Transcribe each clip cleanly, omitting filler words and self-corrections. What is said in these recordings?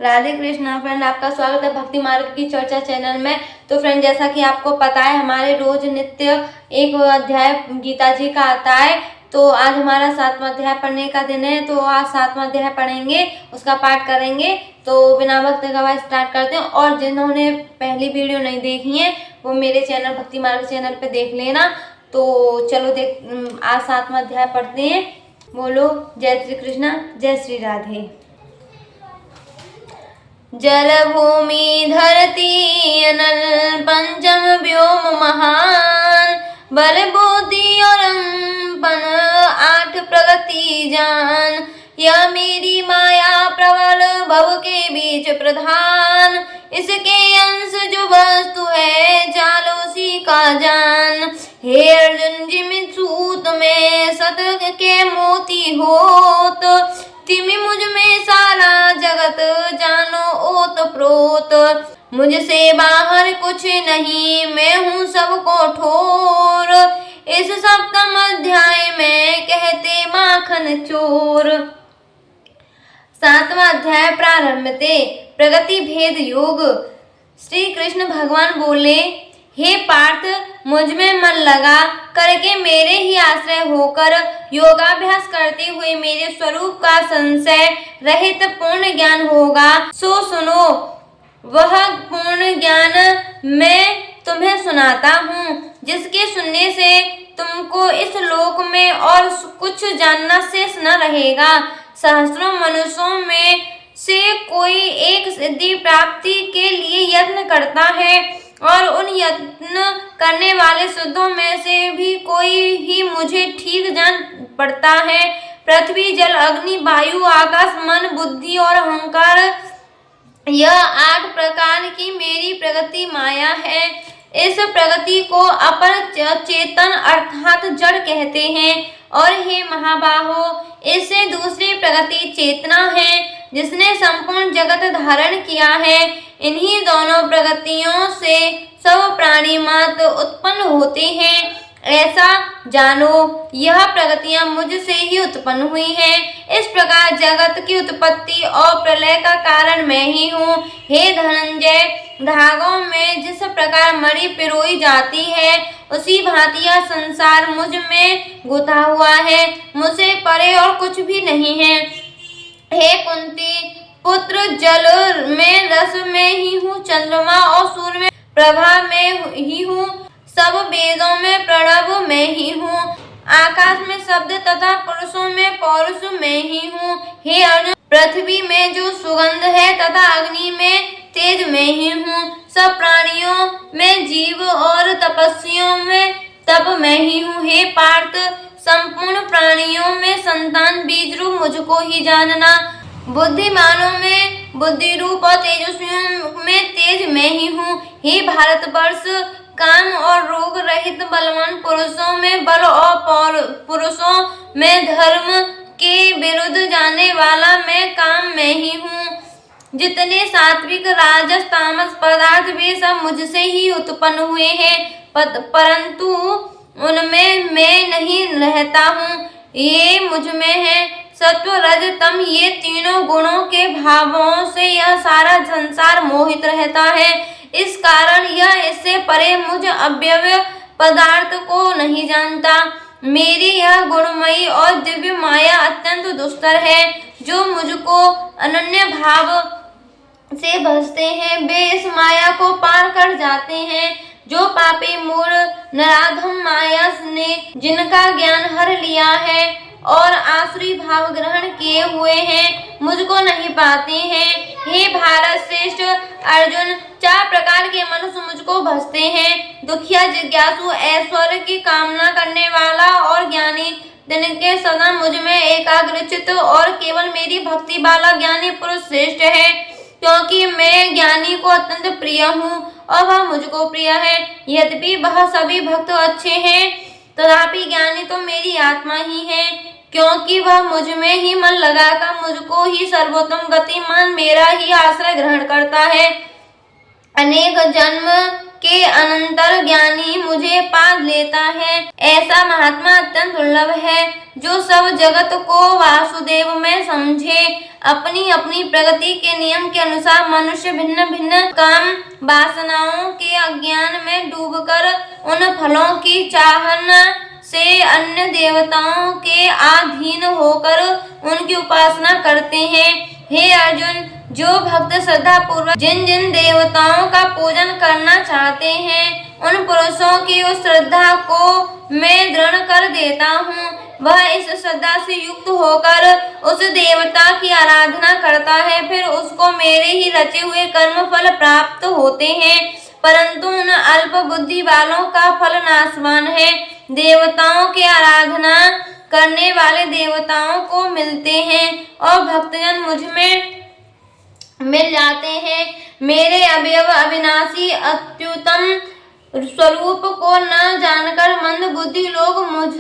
Radhe Krishna friend, आपका स्वागत है भक्ति मार्ग की चर्चा चैनल में। तो फ्रेंड, जैसा कि आपको पता है, हमारे रोज नित्य एक अध्याय गीता जी का आता है। तो आज हमारा 7वां अध्याय पढ़ने का दिन है। तो आज 7वां अध्याय पढ़ेंगे, उसका पाठ करेंगे। तो बिना वक्त गवाए स्टार्ट करते हैं। और जिन्होंने पहली वीडियो नहीं देखी है वो मेरे चैनल भक्ति मार्ग चैनल पे देख लेना। तो चलो आज 7वां अध्याय पढ़ते हैं। बोलो जय श्री कृष्णा, जय श्री राधे। जल भूमि धरती अनल पंचम व्योम महान, बल बुद्धि और अंपन 8 प्रगति जान। यह मेरी माया प्रबल भव के बीच प्रधान, इसके अंश जो वस्तु है जालो उसी का जान। हे अर्जुन जिमित सूत में सत के मोती होत, तिमि मुझ में सारा जगत जानो ओत प्रोत। मुझसे बाहर कुछ नहीं, मैं हूँ सबको ठोर, इस 7वें अध्याय में कहते माखन चोर। 7वां अध्याय प्रारंभ थे। प्रगति भेद योग। श्री कृष्ण भगवान बोले, हे पार्थ, मुझ में मन लगा करके मेरे ही आश्रय होकर योगाभ्यास करते हुए मेरे स्वरूप का संशय रहित पूर्ण ज्ञान होगा। सो सुनो, वह पूर्ण ज्ञान मैं तुम्हें सुनाता हूँ, जिसके सुनने से तुमको इस लोक में और कुछ जानना शेष न रहेगा। सहस्त्रों मनुष्यों में से कोई एक सिद्धि प्राप्ति के लिए यत्न करता है, और उन यत्न करने वाले सिद्धों में से भी कोई ही मुझे ठीक जान पड़ता है। पृथ्वी, जल, अग्नि, वायु, आकाश, मन, बुद्धि और अहंकार, यह 8 प्रकार की मेरी प्रगति माया है। इस प्रगति को अपर चेतन अर्थात जड़ कहते हैं। और हे महाबाहो, इससे दूसरी प्रगति चेतना है, जिसने संपूर्ण जगत धारण किया है। इन्हीं दोनों प्रगतियों से सब प्राणी मात्र उत्पन्न होते हैं, ऐसा जानो। यह प्रगतियां मुझसे ही उत्पन्न हुई हैं। इस प्रकार जगत की उत्पत्ति और प्रलय का कारण मैं ही हूँ। हे धनंजय, धागों में जिस प्रकार मणि पिरोई जाती है, उसी भांति यह संसार मुझ में गुथा हुआ है। मुझसे परे और कुछ भी नहीं है। हे कुंती पुत्र, जल में रस में ही हूँ, चंद्रमा और सूर्य में प्रभा में ही हूँ, सब वेदों में प्रणव में ही हूँ, आकाश में शब्द तथा पुरुषों में पौरुष में ही हूँ। हे अर्जुन, पृथ्वी में जो सुगंध है तथा अग्नि में तेज में ही हूँ, सब प्राणियों में जीव और तपस्वियों में तप में ही हूँ। हे पार्थ, संपूर्ण प्राणियों में संतान बीज रूप मुझको ही जानना। बुद्धिमानों में बुद्धि रूप और तेजस्वियों में तेज में ही हूँ। हे भारतवर्ष, काम और रोग रहित बलवान पुरुषों में बल और पुरुषों में धर्म के विरुद्ध जाने वाला मैं काम में ही हूँ। जितने सात्विक राजस तामस पदार्थ वे सब मुझसे ही उत्पन्न हुए हैं, परंतु उनमें मैं नहीं रहता हूँ, ये मुझ में है। सत्व रज तम, ये तीनों गुणों के भावों से यह सारा संसार मोहित रहता है। इस कारण यह इससे परे मुझ अव्यय पदार्थ को नहीं जानता। मेरी यह गुणमयी और दिव्य माया अत्यंत दुस्तर है। जो मुझको अनन्य भाव से भजते हैं, वे इस माया को पार कर जाते हैं। जो पापी मूढ़ नराधम माया ने जिनका ज्ञान हर लिया है और आसुरी भाव ग्रहण किए हुए हैं, मुझको नहीं पाते हैं। हे भारत श्रेष्ठ अर्जुन, 4 प्रकार के मनुष्य मुझको भजते हैं। दुखिया, जिज्ञासु, ऐश्वर्य की कामना करने वाला और ज्ञानी। दिन के सदा मुझ में एकाग्रचित और केवल मेरी भक्ति वाला ज्ञानी पुरुष श्रेष्ठ है, क्योंकि मैं ज्ञानी को अत्यंत प्रिय हूँ और वह मुझको प्रिय है। यद्यपि वह सभी भक्त अच्छे हैं, तथापि ज्ञानी तो मेरी आत्मा ही है, क्योंकि वह मुझ में ही मन लगाकर मुझको ही सर्वोत्तम गति मान मेरा ही आश्रय ग्रहण करता है। अनेक जन्म के अनंतर ज्ञानी मुझे पा लेता है। ऐसा महात्मा अत्यंत दुर्लभ है जो सब जगत को वासुदेव में समझे। अपनी अपनी प्रगति के नियम के अनुसार मनुष्य भिन्न भिन्न काम वासनाओं के अज्ञान में डूबकर उन फलों की चाहना से अन्य देवताओं के अधीन होकर उनकी उपासना करते हैं। हे अर्जुन, जो भक्त श्रद्धा पूर्वक जिन जिन देवताओं का पूजन करना चाहते हैं उन पुरुषों की उस श्रद्धा को मैं दृढ़ कर देता हूँ। वह इस श्रद्धा से युक्त होकर उस देवता की आराधना करता है, फिर उसको मेरे ही रचे हुए कर्म फल प्राप्त होते हैं। परंतु उन अल्प बुद्धि वालों का फल नाशवान है। देवताओं की आराधना करने वाले देवताओं को मिलते हैं और भक्तजन मुझ में मिल जाते हैं। मेरे अवयव अविनाशी अत्युत्तम स्वरूप को न जानकर मंद बुद्धि लोग मुझ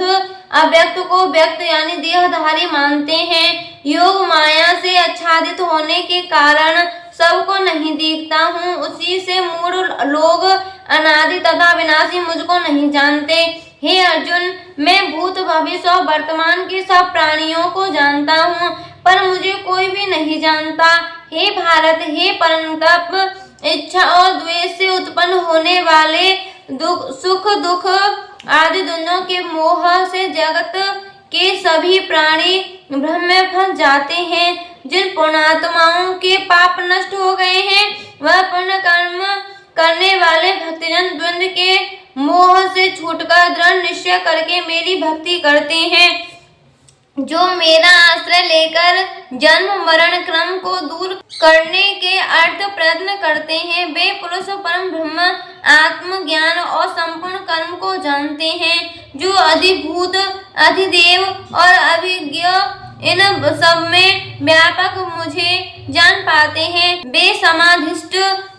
अव्यक्त को व्यक्त यानी देहधारी मानते हैं। योग माया से आच्छादित होने के कारण सबको नहीं देखता हूँ, उसी से मूढ़ लोग अनादि तथा विनाशी मुझको नहीं जानते। हे अर्जुन, मैं भूत भविष्य और वर्तमान के सब प्राणियों को जानता हूँ, पर मुझे कोई भी नहीं जानता। हे भारत, हे परंतप, इच्छा और द्वेष से उत्पन्न होने वाले सुख दुख आदि दोनों के मोह से जगत के सभी प्राणी भ्रम में फंस जाते हैं। जिन पुण्यात्माओं के पाप नष्ट हो गए हैं वह पुण्य कर्म करने वाले भक्तजन द्वंद्व के मोह से छूटकर दृढ़ निश्चय करके मेरी भक्ति करते हैं। जो मेरा आश्रय लेकर जन्म मरण क्रम को दूर करने के अर्थ प्रयत्न करते हैं, वे पुरुष परम ब्रह्म आत्म ज्ञान और संपूर्ण कर्म को जानते हैं। जो अधिभूत अधिदेव और अभिज्ञ इन सब में व्यापक मुझे जान पाते हैं, वे समाधिष्ठ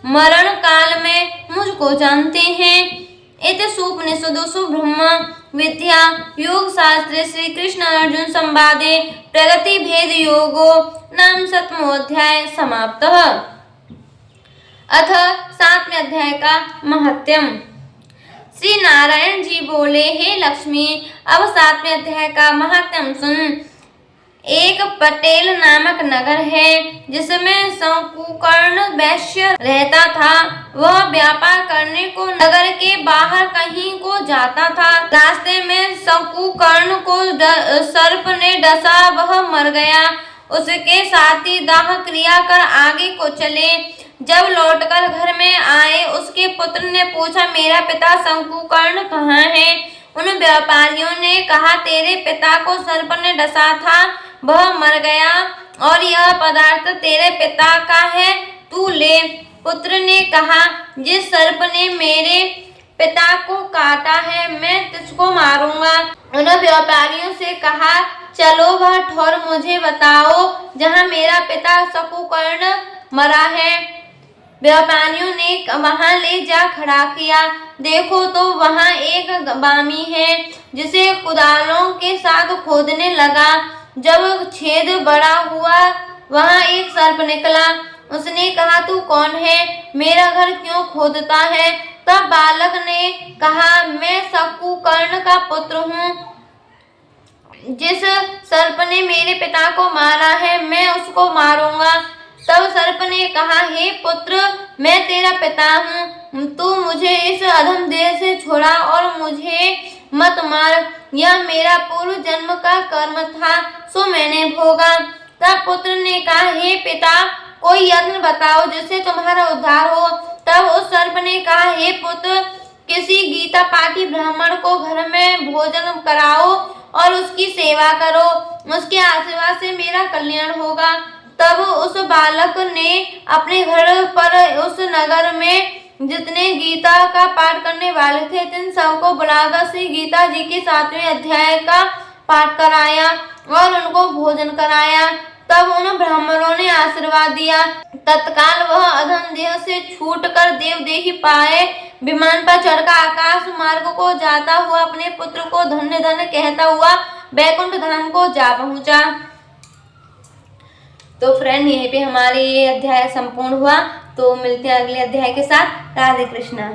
मरण काल में मुझको जानते हैं। एते सुपनिषदसु ब्रह्म विद्या योग शास्त्रे श्री कृष्ण अर्जुन संवादे प्रगति भेद योगो नाम 7वां अध्याय समाप्तः। अथ 7वें अध्याय का महत्यम। श्री नारायण जी बोले, हे लक्ष्मी, अब 7वें अध्याय का महत्यम सुन। एक पटेल नामक नगर है जिसमें शंकुकर्ण वैश्य रहता था। वह व्यापार करने को नगर के बाहर कहीं को जाता था। रास्ते में शंकुकर्ण को सर्प ने डसा, वह मर गया। उसके साथी दाह क्रिया कर आगे को चले। जब लौटकर घर में आए, उसके पुत्र ने पूछा, मेरा पिता शंकुकर्ण कहाँ है? उन व्यापारियों ने कहा, तेरे पिता को सर्प ने डसा था, वह मर गया और यह पदार्थ तेरे पिता का है, तू ले। पुत्र ने कहा, जिस सर्प ने मेरे पिता को काटा है मैं तुझको मारूंगा। उन व्यापारियों से कहा, चलो वह ठौर मुझे बताओ जहाँ मेरा पिता शंकुकर्ण मरा है। व्यापारियों ने वहां ले जा खड़ा किया। देखो तो वहां एक बामी है जिसे कुदालों के साथ खोदने लगा। जब छेद बड़ा हुआ वहां एक सर्प निकला। उसने कहा, तू कौन है? मेरा घर क्यों खोदता है? तब बालक ने कहा, मैं शंकुकर्ण का पुत्र हूँ। जिस सर्प ने मेरे पिता को मारा है मैं उसको मारूंगा। तब सर्प ने कहा, हे पुत्र, मैं तेरा पिता हूँ, तू मुझे इस अधम देह से छोड़ा और मुझे मत मार। यह मेरा पूर्व जन्म का कर्म था, सो मैंने भोगा। तब पुत्र ने कहा, हे पिता, कोई यत्न बताओ जिससे तुम्हारा उद्धार हो। तब उस सर्प ने कहा, हे पुत्र, किसी गीता पाठी ब्राह्मण को घर में भोजन कराओ और उसकी सेवा करो, उसके आशीर्वाद से मेरा कल्याण होगा। तब उस बालक ने अपने घर पर उस नगर में जितने गीता का पाठ करने वाले थे तिन सबको बुलाकर श्री गीता जी के 7वें अध्याय का पाठ कराया और उनको भोजन कराया। तब उन ब्राह्मणों ने आशीर्वाद दिया। तत्काल वह अधम देह से छूटकर देवदेही पाए विमान पर चढ़कर आकाश मार्ग को जाता हुआ अपने पुत्र को धन्य धन्य कहता हुआ वैकुंठ धाम को जा पहुंचा। तो फ्रेंड, यहीं पे हमारे ये अध्याय संपूर्ण हुआ। तो मिलते हैं अगले अध्याय के साथ। राधे कृष्णा।